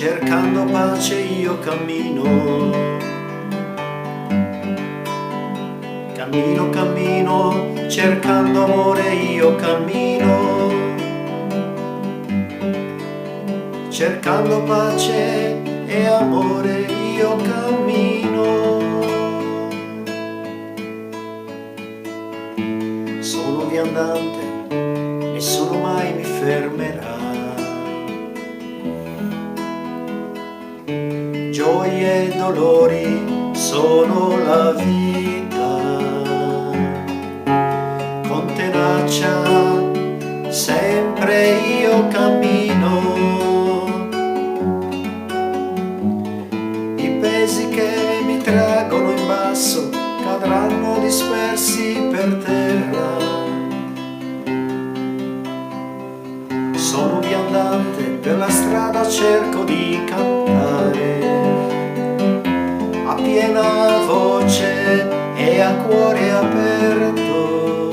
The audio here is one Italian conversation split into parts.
cercando pace io cammino, cammino, cammino, cercando amore io cammino, cercando pace e amore io cammino. Sono viandante, nessuno mai mi fermerà. Gioie e dolori sono la vita, con tenacia sempre io cammino. I pesi che mi traggono in basso cadranno dispersi per terra. Sono viandante, per la strada cerco di cantare a piena voce e a cuore aperto,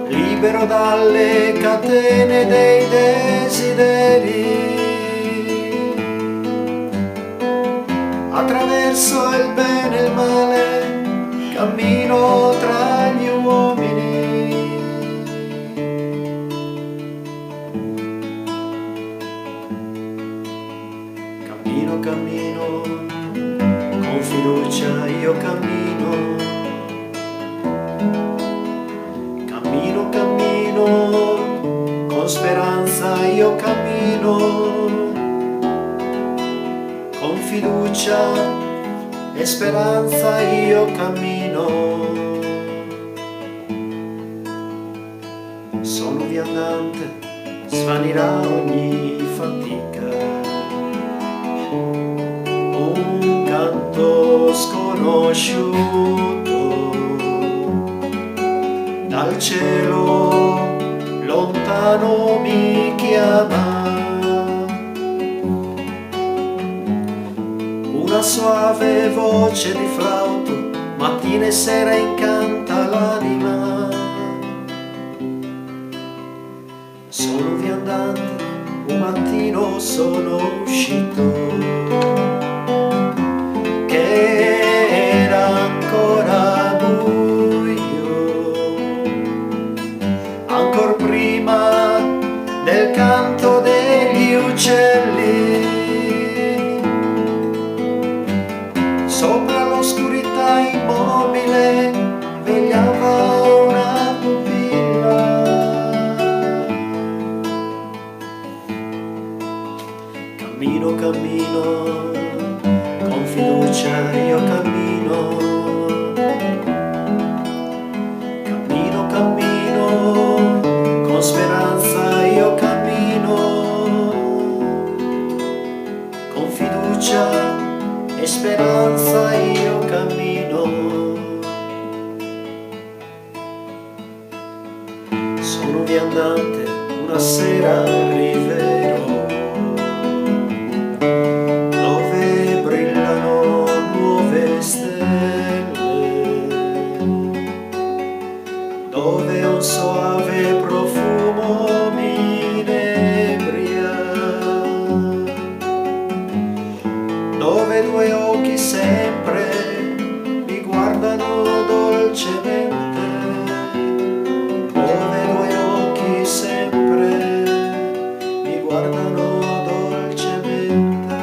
libero dalle catene dei desideri. Attraverso il bene e il male cammino tra gli uomini. Cammino, cammino, con fiducia io cammino. Cammino, cammino, con speranza io cammino. Con fiducia e speranza io cammino. Sono viandante, svanirà ogni fatica. Un canto sconosciuto dal cielo lontano mi chiama. Una suave voce di flauto mattina e sera incanta l'anima. Sono viandante, un mattino sono uscito, che era ancora buio, ancor prima del canto degli uccelli. Sopra l'oscurità immobile vegliava una pupilla. Cammino, cammino, con fiducia io cammino. Cammino, cammino, con speranza io cammino. Con fiducia e speranza io cammino. Sono viandante, una sera arriverò dove brillano nuove stelle, dove un soave profumo mi inebria, dove due occhi sempre mi guardano dolcemente, dove due occhi sempre mi guardano dolcemente,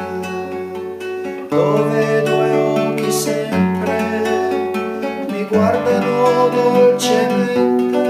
dove due occhi sempre mi guardano dolcemente.